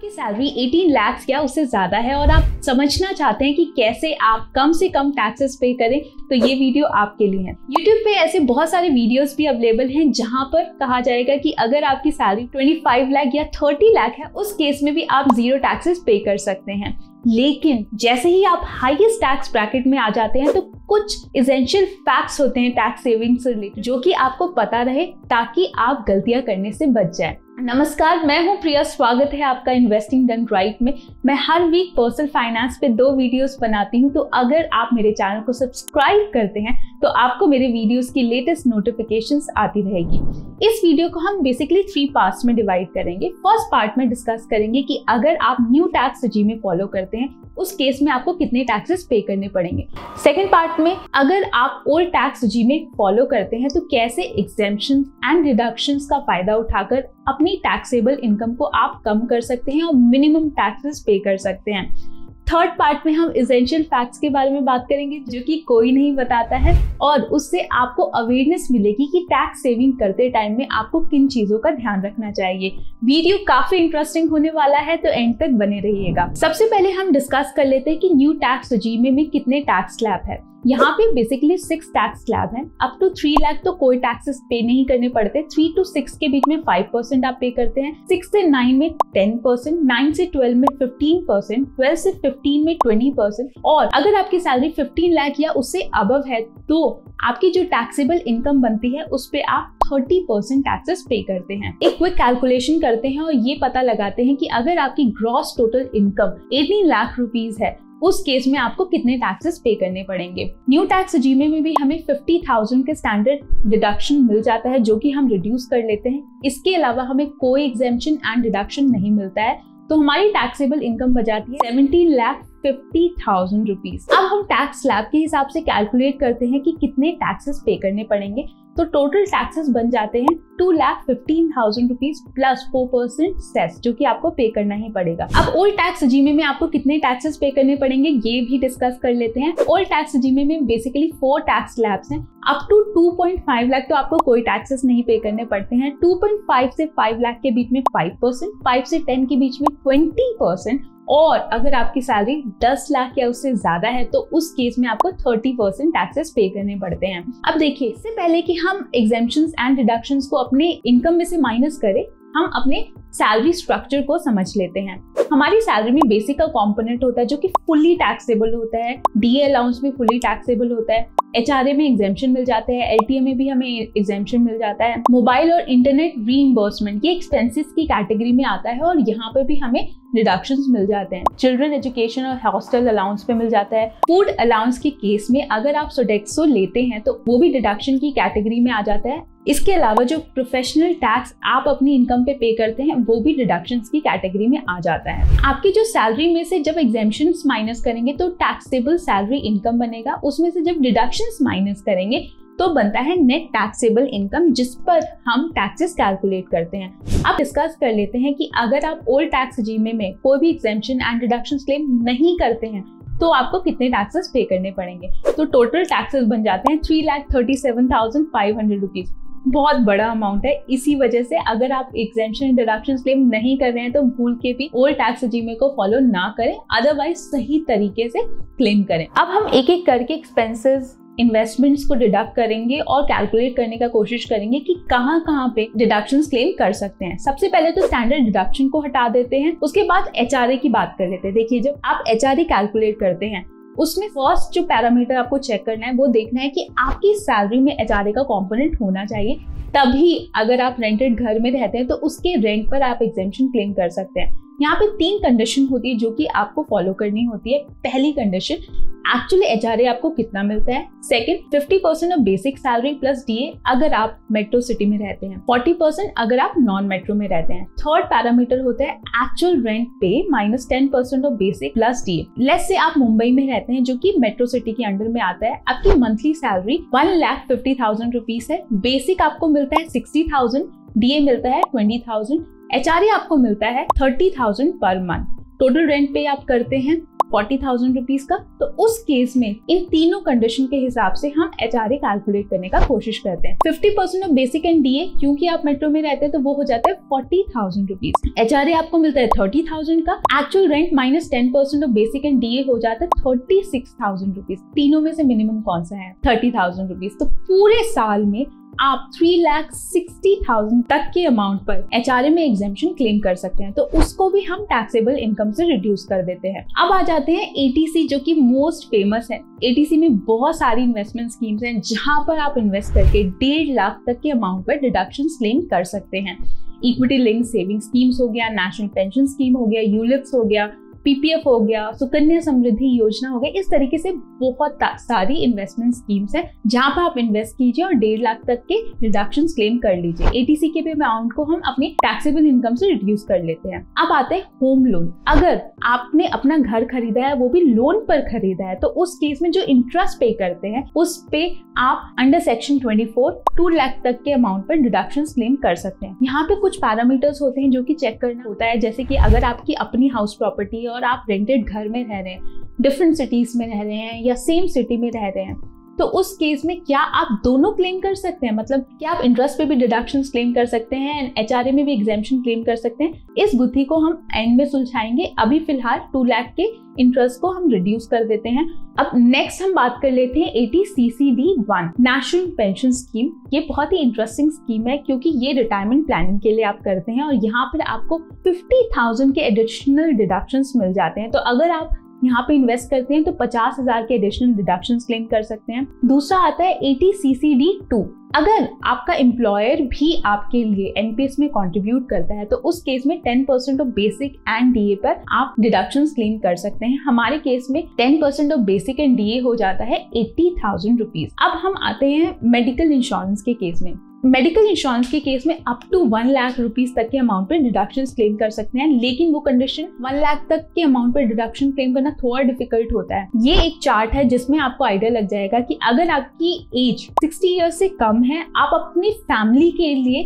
आपकी सैलरी 18 लाख या उससे ज्यादा है और आप समझना चाहते हैं कि कैसे आप कम से कम टैक्सेस पे करें, तो ये वीडियो आपके लिए है। YouTube पे ऐसे बहुत सारे वीडियोस भी अवेलेबल हैं जहां पर कहा जाएगा कि अगर आपकी सैलरी 25 लाख या 30 लाख है, उस केस में भी आप जीरो टैक्सेस पे कर सकते हैं। लेकिन जैसे ही आप हाईएस्ट टैक्स ब्रैकेट में आ जाते हैं तो कुछ एसेंशियल फैक्ट्स होते हैं टैक्स सेविंग से रिलेटेड, जो कि आपको पता रहे ताकि आप गलतियां करने से बच जाएं। नमस्कार, मैं हूं प्रिया, स्वागत है आपका इन्वेस्टिंग डन राइट में। मैं हर वीक पर्सनल फाइनेंस पे 2 वीडियोस बनाती हूं, तो अगर आप मेरे चैनल को सब्सक्राइब करते हैं तो आपको मेरे वीडियोस की लेटेस्ट नोटिफिकेशंस आती रहेगी। इस वीडियो को हम बेसिकली 3 पार्ट्स में डिवाइड करेंगे। फर्स्ट पार्ट में डिस्कस करेंगे कि अगर आप न्यू टैक्स रेजिम में फॉलो करते हैं उस केस में आपको कितने टैक्सेस पे करने पड़ेंगे। सेकेंड पार्ट में अगर आप ओल्ड टैक्स रेजिम में फॉलो करते हैं तो कैसे एग्जेम्पशंस एंड डिडक्शंस का फायदा उठाकर अपनी टैक्सेबल इनकम को आप कम कर सकते हैं और मिनिमम टैक्सेस पे कर सकते हैं। थर्ड पार्ट में हम एसेंशियल फैक्ट्स के बारे में बात करेंगे जो कि कोई नहीं बताता है, और उससे आपको अवेयरनेस मिलेगी कि टैक्स सेविंग करते टाइम में आपको किन चीजों का ध्यान रखना चाहिए। वीडियो काफी इंटरेस्टिंग होने वाला है, तो एंड तक बने रहिएगा। सबसे पहले हम डिस्कस कर लेते हैं कि न्यू टैक्स रेजिम में कितने टैक्स स्लैब है। यहाँ पे बेसिकली 6 टैक्स स्लैब हैं। अप टू 3 लाख तो कोई टैक्सेस पे नहीं करने पड़ते। 3 to 6 के बीच में 5% आप पे करते हैं, 6 से 9 में 10%, 9 से 12 में 15%, 12 से 15 में 20%, और अगर आपकी सैलरी 15 लाख या उससे अबव है तो आपकी जो टैक्सेबल इनकम बनती है उस पे आप 30% टैक्सेस पे करते हैं। एक क्विक कैलकुलेशन करते हैं और ये पता लगाते हैं कि अगर आपकी gross total income 18 lakh rupees है, उस केस में आपको कितने टैक्सेस पे करने पड़ेंगे। न्यू टैक्स रेजिम में भी हमें 50,000 के स्टैंडर्ड डिडक्शन मिल जाता है, जो कि हम रिड्यूस कर लेते हैं। इसके अलावा हमें कोई एग्जेम्पशन एंड डिडक्शन नहीं मिलता है, तो हमारी टैक्सेबल इनकम बचाती है 17,50,000 रुपीज। अब हम टैक्स स्लैब के हिसाब से कैलकुलेट करते हैं कि कितने टैक्सेस पे करने पड़ेंगे, तो टोटल टैक्सेस बन जाते हैं 2,15,000 रुपीज प्लस 4% सेस, जो कि आपको पे करना ही पड़ेगा। अब ओल्ड टैक्स रेजिम में आपको कितने टैक्सेस पे करने पड़ेंगे ये भी डिस्कस कर लेते हैं। ओल्ड टैक्स रेजिम में बेसिकली 4 टैक्स स्लैब्स हैं। अप टू 2.5 लाख तो आपको कोई टैक्सेस नहीं पे करने पड़ते हैं। 2.5 से 5 लाख के बीच में 5%, 5 से 10 के बीच में 20%, और अगर आपकी सैलरी 10 लाख या उससे ज्यादा है तो उस केस में आपको 30% टैक्सेस पे करने पड़ते हैं। अब देखिए, इससे पहले कि हम एग्जेम्पशंस एंड डिडक्शंस को अपने इनकम में से माइनस करें, हम अपने सैलरी स्ट्रक्चर को समझ लेते हैं। हमारी सैलरी में बेसिक का कंपोनेंट होता है जो कि फुल्ली टैक्सेबल होता है, डीए अलाउंस भी फुल्ली टैक्सेबल होता है, एचआरए में एग्जेम्पशन मिल जाते हैं, एलटीए में भी हमें एग्जेम्पशन मिल जाता है, मोबाइल और इंटरनेट रीइंबर्समेंट ये एक्सपेंसेस की कैटेगरी में आता है और यहाँ पे भी हमें डिडक्शंस मिल जाते हैं। चिल्ड्रन एजुकेशन और हॉस्टल अलाउंस पे मिल जाता है। फूड अलाउंस के केस में अगर आप सोडेक्सो लेते हैं तो वो भी डिडक्शन की कैटेगरी में आ जाता है। इसके अलावा जो प्रोफेशनल टैक्स आप अपनी इनकम पे करते हैं वो भी डिडक्शंस की कैटेगरी में आ जाता है। आपकी जो सैलरी में से जब एग्जेम्पशंस माइनस करेंगे तो टैक्सेबल सैलरी इनकम बनेगा, उसमें से जब डिडक्शंस माइनस करेंगे तो बनता है नेट टैक्सेबल इनकम, जिस पर हम टैक्सेस कैलकुलेट करते हैं। अब डिस्कस कर लेते हैं कि अगर आप ओल्ड टैक्स रेजिम में कोई भी एग्जेम्पशन एंड डिडक्शंस क्लेम नहीं करते हैं तो आपको कितने टैक्सेस पे करने पड़ेंगे। तो टोटल टैक्सेस बन जाते हैं 3,37,500 रुपीज। बहुत बड़ा अमाउंट है, इसी वजह से अगर आप एग्जेम्पशन डिडक्शन क्लेम नहीं कर रहे हैं तो भूल के भी ओल्ड टैक्स रेजिम को फॉलो ना करें, अदरवाइज सही तरीके से क्लेम करें। अब हम एक एक करके एक्सपेंसेस, इन्वेस्टमेंट्स को डिडक्ट करेंगे और कैलकुलेट करने का कोशिश करेंगे कि कहाँ पे डिडक्शंस क्लेम कर सकते हैं। सबसे पहले तो स्टैंडर्ड डिडक्शन को हटा देते हैं, उसके बाद एचआरए की बात कर लेते हैं। देखिए, जब आप एचआरए कैलकुलेट करते हैं उसमें फर्स्ट जो पैरामीटर आपको चेक करना है वो देखना है कि आपकी सैलरी में एचआरए का कंपोनेंट होना चाहिए, तभी अगर आप रेंटेड घर में रहते हैं तो उसके रेंट पर आप एग्जेम्पशन क्लेम कर सकते हैं। यहाँ पे 3 कंडीशन होती है जो कि आपको फॉलो करनी होती है। पहली कंडीशन, एक्चुअली एचआरए आपको कितना मिलता है। Second, 50% of basic salary plus DA अगर आप मेट्रो सिटी में रहते हैं, 40% अगर आप नॉन मेट्रो में रहते हैं। थर्ड पैरामीटर होता है एक्चुअल रेंट पे minus 10% of basic plus DA. Let's say आप मुंबई में रहते हैं जो कि मेट्रो सिटी के अंडर में आता है, आपकी मंथली सैलरी 1,50,000 रुपीज है। बेसिक आपको मिलता है 60,000, डीए मिलता है 20,000, एचआरए आपको मिलता है 30,000 पर मंथ। टोटल रेंट पे आप करते हैं 40,000 रुपीज का, तो उस केस में इन तीनों कंडीशन के हिसाब से हम HRA कैलकुलेट करने का कोशिश करते हैं। 50% ऑफ बेसिक एंड DA, क्योंकि आप मेट्रो में रहते हैं तो वो हो जाता है 40,000 रुपीज। HRA आपको मिलता है 30,000 का, actual rent minus 10% of basic and DA हो जाता है 36,000 रुपीज। तीनों में से मिनिमम कौन सा है? 30,000 रुपीज। तो पूरे साल में आप 3,60,000 तक के अमाउंट पर HRA में एग्जेम्पशन क्लेम कर सकते हैं, तो उसको भी हम टैक्सेबल इनकम से रिड्यूस कर देते हैं। अब आ जाते हैं ATC, जो कि मोस्ट फेमस है। ATC में बहुत सारी इन्वेस्टमेंट स्कीम्स हैं जहां पर आप इन्वेस्ट करके 1.5 लाख तक के अमाउंट पर डिडक्शन क्लेम कर सकते हैं। इक्विटी लिंक सेविंग स्कीम्स हो गया, नेशनल पेंशन स्कीम हो गया, यूलिप्स हो गया, PPF हो गया, सुकन्या समृद्धि योजना हो गया। इस तरीके से बहुत सारी इन्वेस्टमेंट स्कीम्स हैं जहां पर आप इन्वेस्ट कीजिए और 1.5 लाख तक के डिडक्शन क्लेम कर लीजिए। ATC के भी अमाउंट को हम अपनी टैक्सेबल इनकम से रिड्यूस कर लेते हैं। अब आते हैं होम लोन। अगर आपने अपना घर खरीदा है, वो भी लोन पर खरीदा है, तो उस केस में जो इंटरेस्ट पे करते हैं उस पे आप अंडर सेक्शन 24 2 लाख तक के अमाउंट पर डिडक्शन क्लेम कर सकते हैं। यहाँ पे कुछ पैरामीटर्स होते हैं जो कि चेक करना होता है, जैसे कि अगर आपकी अपनी हाउस प्रॉपर्टी और आप रेंटेड घर में रह रहे हैं, डिफरेंट सिटीज में रह रहे हैं या सेम सिटी में रह रहे हैं, तो उस केस में क्या आप दोनों क्लेम कर सकते हैं? मतलब क्या आप इंटरेस्ट पे भी डिडक्शन क्लेम कर सकते हैं, HRA में भी एग्जेम्पशन क्लेम कर सकते हैं? इस गुत्थी को हम एंड में सुलझाएंगे। अभी फिलहाल 2 लाख के इंटरेस्ट को हम रिड्यूस कर देते हैं। अब नेक्स्ट हम बात कर लेते हैं ATCCD1 नेशनल पेंशन स्कीम। ये बहुत ही इंटरेस्टिंग स्कीम है क्योंकि ये रिटायरमेंट प्लानिंग के लिए आप करते हैं और यहाँ पर आपको 50,000 के एडिशनल डिडक्शंस मिल जाते हैं। तो अगर आप यहाँ पे इन्वेस्ट करते हैं तो 50,000 के एडिशनल डिडक्शन क्लेम कर सकते हैं। दूसरा आता है ATCCD2। अगर आपका एम्प्लॉयर भी आपके लिए NPS में कंट्रीब्यूट करता है तो उस केस में 10% ऑफ बेसिक एंड DA पर आप डिडक्शन क्लेम कर सकते हैं। हमारे केस में 10% ऑफ बेसिक एंड DA हो जाता है 80,000 रुपीज। अब हम आते हैं मेडिकल इंश्योरेंस के केस में। मेडिकल इंश्योरेंस के केस में अप टू 1 लाख रुपीज तक के अमाउंट पर डिडक्शन क्लेम कर सकते हैं, लेकिन वो कंडीशन 1 लाख तक के अमाउंट पर डिडक्शन क्लेम करना थोड़ा डिफिकल्ट होता है। ये एक चार्ट है जिसमें आपको आइडिया लग जाएगा कि अगर आपकी एज 60 ईयर्स से कम है, आप अपनी फैमिली के लिए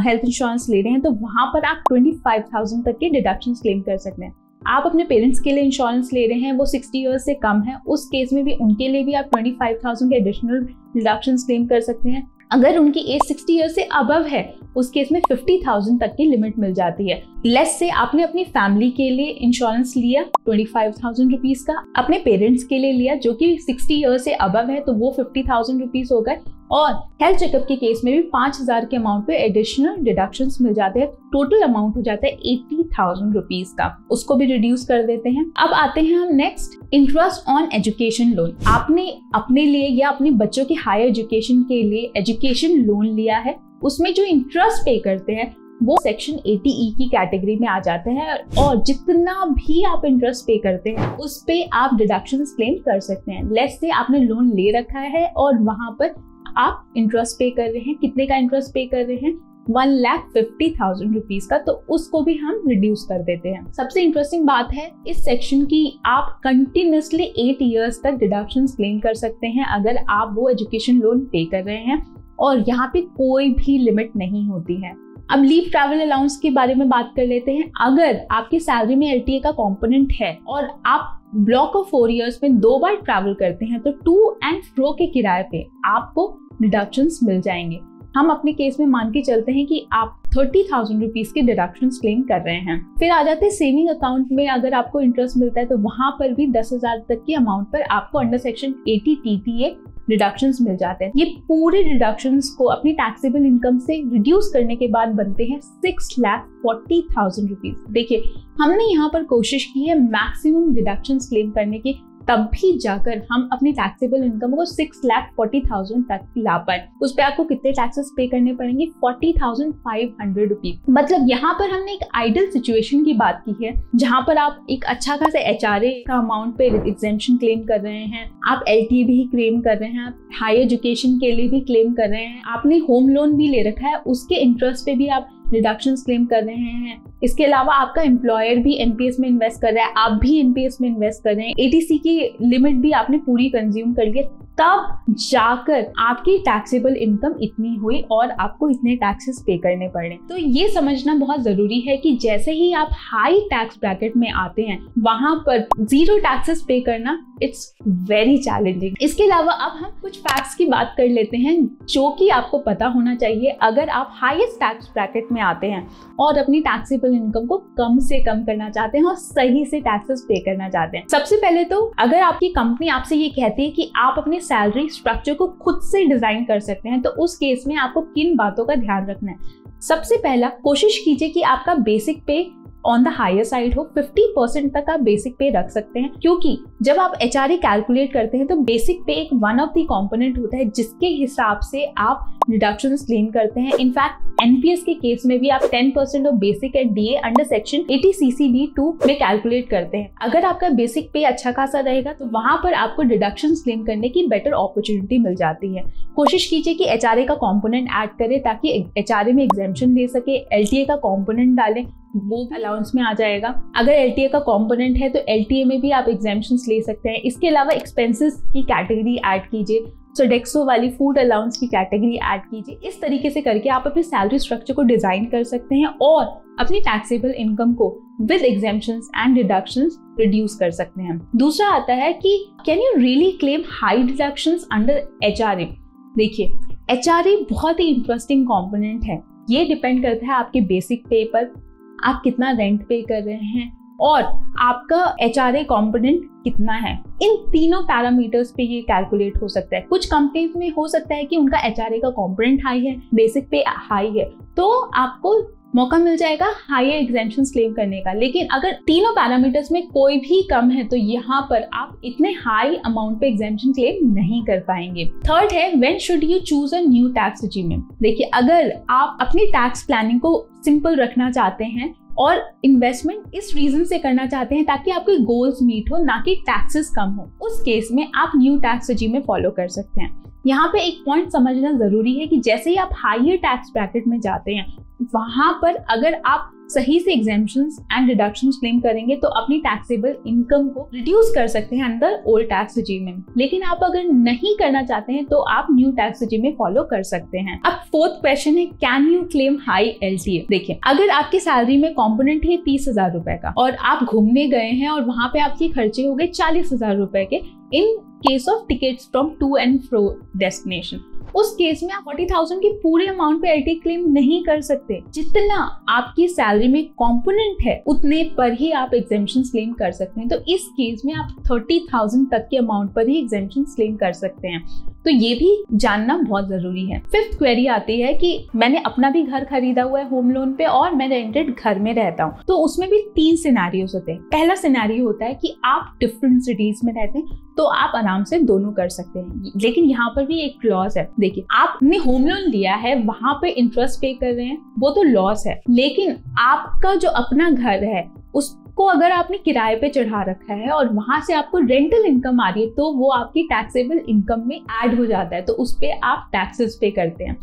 हेल्थ इंश्योरेंस ले रहे हैं, तो वहां पर आप 25,000 तक के डिडक्शन क्लेम कर सकते हैं। आप अपने पेरेंट्स के लिए इंश्योरेंस ले रहे हैं, वो 60 ईयर्स से कम है, उस केस में भी उनके लिए भी आप 25,000 के एडिशनल डिडक्शन क्लेम कर सकते हैं। अगर उनकी एज 60 ईयर्स से अबव है, उस केस में 50,000 तक की लिमिट मिल जाती है। लेट्स से आपने अपनी फैमिली के लिए इंश्योरेंस लिया 25,000 रुपीज का, अपने पेरेंट्स के लिए लिया जो कि 60 ईयर्स से अबव है, तो वो 50,000 रुपीज हो गए, और हेल्थ चेकअप के केस में भी 5,000 के अमाउंट पे एडिशनल डिडक्शंस मिल जाते हैं। टोटल अमाउंट हो जाता है 80,000 रुपीज का, उसको भी रिड्यूस कर देते हैं। अब आते हैं हम next, interest on education loan. आपने अपने लिए या अपने बच्चों के हायर एजुकेशन के लिए एजुकेशन लोन लिया है, उसमें जो इंटरेस्ट पे करते हैं वो सेक्शन 80E की कैटेगरी में आ जाते हैं, और जितना भी आप इंटरेस्ट पे करते हैं उस पे आप डिडक्शन क्लेम कर सकते हैं। लेट्स से आपने लोन ले रखा है और वहां पर आप इंटरेस्ट पे कर रहे हैं, कितने का इंटरेस्ट पे कर रहे हैं? 1,50,000 रुपीज का, तो उसको भी हम रिड्यूस कर देते हैं। सबसे इंटरेस्टिंग बात है इस सेक्शन की, आप कंटिन्यूसली 8 इयर्स तक डिडक्शन क्लेम कर सकते हैं अगर आप वो एजुकेशन लोन पे कर रहे हैं, और यहाँ पे कोई भी लिमिट नहीं होती है। अब लीव ट्रैवल अलाउंस के बारे में बात कर लेते हैं। अगर आपकी सैलरी में LTA का कंपोनेंट है और आप ब्लॉक ऑफ 4 इयर्स में 2 बार ट्रैवल करते हैं, तो टू एंड फ्रो के किराए पे आपको डिडक्शंस मिल जाएंगे। हम अपने केस में मान के चलते हैं कि आप 30,000 रुपीज के डिडक्शंस क्लेम कर रहे हैं। फिर आ जाते हैं सेविंग अकाउंट में, अगर आपको इंटरेस्ट मिलता है तो वहां पर भी 10,000 तक के अमाउंट पर आपको अंडर सेक्शन 80 TTA डिडक्शंस मिल जाते हैं। ये पूरे डिडक्शंस को अपनी टैक्सेबल इनकम से रिड्यूस करने के बाद बनते हैं 6,40,000 रुपीज। देखिए, हमने यहाँ पर कोशिश की है मैक्सिमम डिडक्शंस क्लेम करने की, तब भी जाकर हम अपनी टैक्सेबल इनकम को 6,40,000 तक ला पाए। उस पे आपको कितने टैक्सेस पे करने पड़ेंगे? 40,500 रुपीज। मतलब यहाँ पर हमने एक आइडियल सिचुएशन की बात की है जहाँ पर आप एक अच्छा खासा HRA का अमाउंट पे एग्जेम्पशन क्लेम कर रहे हैं, आप LTA भी क्लेम कर रहे हैं, आप हायर एजुकेशन के लिए भी क्लेम कर रहे हैं, आपने होम लोन भी ले रखा है, उसके इंटरेस्ट पे भी आप डिडक्शन क्लेम कर रहे हैं। इसके अलावा आपका एम्प्लॉयर भी NPS में इन्वेस्ट कर रहा है, आप भी NPS में इन्वेस्ट कर रहे हैं, ATC की लिमिट भी आपने पूरी कंज्यूम कर लिया, तब जाकर आपकी टैक्सेबल इनकम इतनी हुई और आपको इतने टैक्सेस पे करने पड़े। तो ये समझना बहुत जरूरी है कि जैसे ही आप हाई टैक्स ब्रैकेट में आते हैं वहां पर जीरो टैक्सेस पे करना इट्स वेरी चैलेंजिंग। इसके अलावा अब हम कुछ फैक्ट्स की बात कर लेते हैं जो कि आपको पता होना चाहिए अगर आप हाईएस्ट टैक्स ब्रैकेट में आते हैं और अपनी टैक्सेबल इनकम को कम से कम करना चाहते हैं और सही से टैक्सेस पे करना चाहते हैं। सबसे पहले तो अगर आपकी कंपनी आपसे ये कहती है कि आप अपने सैलरी स्ट्रक्चर को खुद से डिजाइन कर सकते हैं, तो उस केस में आपको किन बातों का ध्यान रखना है। सबसे पहला, कोशिश कीजिए कि आपका बेसिक पे ऑन द हायर साइड हो। 50% तक आप बेसिक पे रख सकते हैं, क्योंकि जब आप HRA कैलकुलेट करते हैं तो बेसिक पे एक वन ऑफ द कंपोनेंट होता है जिसके हिसाब से आप डिडक्शंस क्लेम करते हैं। इनफैक्ट NPS के केस में भी आप 10% of basic and DA under section 80 CCD2 में कैलकुलेट करते हैं। अगर आपका बेसिक पे अच्छा खासा रहेगा तो वहां पर आपको डिडक्शंस क्लेम करने की बेटर अपॉर्चुनिटी मिल जाती है। कोशिश कीजिए कि HRA का कंपोनेंट ऐड करें ताकि HRA में एग्जेम्पशन दे सके। LTA का कंपोनेंट डालें, वो अलाउंस में आ जाएगा। अगर LTA का कंपोनेंट है तो LTA में भी आप एग्जेम्पशंस ले सकते हैं। इसके अलावा एक्सपेंसेस की कैटेगरी ऐड कीजिए, सोडेक्सो वाली फूड अलाउंस की कैटेगरी ऐड कीजिए। इस तरीके से करके आप अपने सैलरी स्ट्रक्चर को डिजाइन कर सकते हैं और अपनी टैक्सेबल इनकम को with exemptions and deductions reduce कर सकते हैं। दूसरा आता है कि can you really claim high deductions under HRA। देखिए, HRA बहुत ही इंटरेस्टिंग कंपोनेंट है। ये डिपेंड करता है आपके बेसिक पे पर, आप कितना रेंट पे कर रहे हैं और आपका HRA कंपोनेंट कितना है। इन तीनों पैरामीटर्स पे ये कैलकुलेट हो सकता है। कुछ कंपनीज में हो सकता है कि उनका HRA का कंपोनेंट हाई है, बेसिक पे हाई है, तो आपको मौका मिल जाएगा हायर एग्जेम्पशंस क्लेम करने का। लेकिन अगर तीनों पैरामीटर्स में कोई भी कम है तो यहाँ पर आप इतने हाई अमाउंट पे एग्जेम्पशन क्लेम नहीं कर पाएंगे। थर्ड है, when should you choose a new tax regime. देखिए, अगर आप अपनी टैक्स प्लानिंग को सिंपल रखना चाहते हैं और इन्वेस्टमेंट इस रीजन से करना चाहते हैं ताकि आपके गोल्स मीट हो, ना कि टैक्सेस कम हो, उस केस में आप न्यू टैक्स रेजिम में फॉलो कर सकते हैं। यहाँ पे एक पॉइंट समझना जरूरी है कि जैसे ही आप हायर टैक्स ब्रैकेट में जाते हैं वहां पर अगर आप सही से एग्जेम्पशंस एंड डिडक्शंस क्लेम करेंगे तो अपनी टैक्सेबल इनकम को रिड्यूस कर सकते हैं अंदर ओल्ड टैक्स रेजिम में। लेकिन आप अगर नहीं करना चाहते हैं तो आप न्यू टैक्स रेजिम में फॉलो कर सकते हैं। अब फोर्थ क्वेश्चन है, can you claim high LTA। देखिए, अगर आपकी सैलरी में कंपोनेंट है 30,000 रुपए का और आप घूमने गए हैं और वहां पे आपके खर्चे हो गए 40,000 रुपए के in case of tickets from to and fro destination, उस केस में आप 40,000 के पूरे अमाउंट पे LTA क्लेम नहीं कर सकते। जितना आपकी सैलरी में कंपोनेंट है उतने पर ही आप एग्जेम्पशंस क्लेम कर सकते हैं। तो इस केस में आप 30,000 तक के अमाउंट पर ही एग्जेम्पशंस क्लेम कर सकते हैं। तो ये भी जानना बहुत जरूरी है। फिफ्थ क्वेरी आती है कि मैंने अपना भी घर खरीदा हुआ है होम लोन पे और मैं रेंटेड घर में रहता हूँ, तो उसमें भी 3 सिनेरियोस होते हैं। पहला सिनेरियो होता है कि आप डिफरेंट सिटीज में रहते हैं तो आप आराम से दोनों कर सकते हैं, लेकिन यहाँ पर भी एक क्लॉज है। देखिए, आपने होम लोन लिया है, वहां पे इंटरेस्ट पे कर रहे हैं, वो तो लॉस है, लेकिन आपका जो अपना घर है उसको अगर आपने किराए पे चढ़ा रखा है और वहां से आपको रेंटल इनकम आ रही है तो वो आपकी टैक्सेबल इनकम में ऐड हो जाता है, तो उस पे आप टैक्सेस पे करते हैं।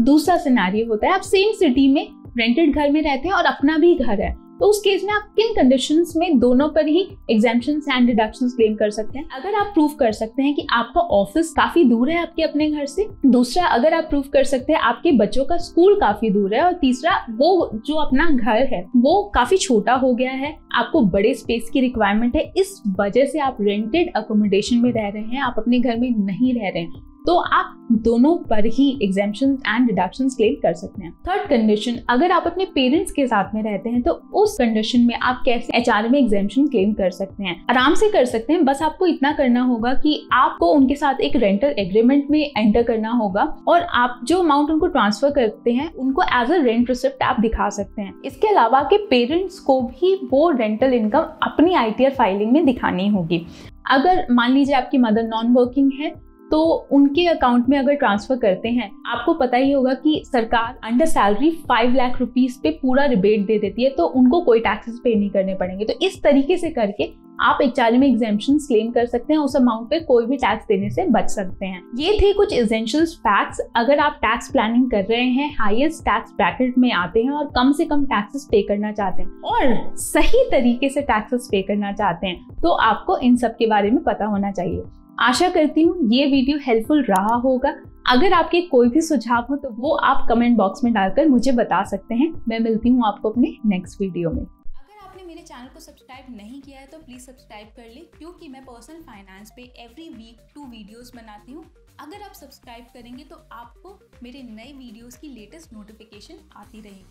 दूसरा सिनेरियो होता है, आप सेम सिटी में रेंटेड घर में रहते हैं और अपना भी घर है, तो उस केस में आप किन कंडीशंस में दोनों पर ही एग्जेम्पशंस एंड डिडक्शंस क्लेम कर सकते हैं। अगर आप प्रूव कर सकते हैं कि आपका ऑफिस काफी दूर है आपके अपने घर से, दूसरा अगर आप प्रूव कर सकते हैं आपके बच्चों का स्कूल काफी दूर है, और तीसरा वो जो अपना घर है वो काफी छोटा हो गया है, आपको बड़े स्पेस की रिक्वायरमेंट है, इस वजह से आप रेंटेड अकोमोडेशन में रह रहे हैं, आप अपने घर में नहीं रह रहे हैं, तो आप दोनों पर ही एग्जेम्पशंस एंड डिडक्शंस क्लेम कर सकते हैं। थर्ड कंडीशन, अगर आप अपने पेरेंट्स के साथ में रहते हैं तो उस कंडीशन में आप कैसे HRA में एग्जेम्पशन क्लेम कर सकते हैं। आराम से कर सकते हैं, बस आपको इतना करना होगा कि आपको उनके साथ एक रेंटल एग्रीमेंट में एंटर करना होगा और आप जो अमाउंट उनको ट्रांसफर करते हैं उनको एज अ रेंट रिसिप्ट आप दिखा सकते हैं। इसके अलावा आपके पेरेंट्स को भी वो रेंटल इनकम अपनी ITR फाइलिंग में दिखानी होगी। अगर मान लीजिए आपकी मदर नॉन वर्किंग है तो उनके अकाउंट में अगर ट्रांसफर करते हैं, आपको पता ही होगा कि सरकार अंडर सैलरी 5 लाख रुपीस पे पूरा रिबेट दे देती है, तो उनको कोई टैक्सेस पे नहीं करने पड़ेंगे। तो इस तरीके से करके आप HRA में एग्जेम्पशन क्लेम कर सकते हैं, उस अमाउंट पे कोई भी टैक्स देने से बच सकते हैं। ये थे कुछ एसेंशियल फैक्ट्स। अगर आप टैक्स प्लानिंग कर रहे हैं, हाईएस्ट टैक्स ब्रैकेट में आते हैं और कम से कम टैक्सेस पे करना चाहते हैं और सही तरीके से टैक्सेस पे करना चाहते हैं, तो आपको इन सब के बारे में पता होना चाहिए। आशा करती हूँ ये वीडियो हेल्पफुल रहा होगा। अगर आपके कोई भी सुझाव हो तो वो आप कमेंट बॉक्स में डालकर मुझे बता सकते हैं। मैं मिलती हूँ आपको अपने नेक्स्ट वीडियो में। अगर आपने मेरे चैनल को सब्सक्राइब नहीं किया है तो प्लीज़ सब्सक्राइब कर ले, क्योंकि मैं पर्सनल फाइनेंस पे एवरी वीक 2 वीडियोस बनाती हूँ। अगर आप सब्सक्राइब करेंगे तो आपको मेरे नए वीडियोस की लेटेस्ट नोटिफिकेशन आती रहेगी।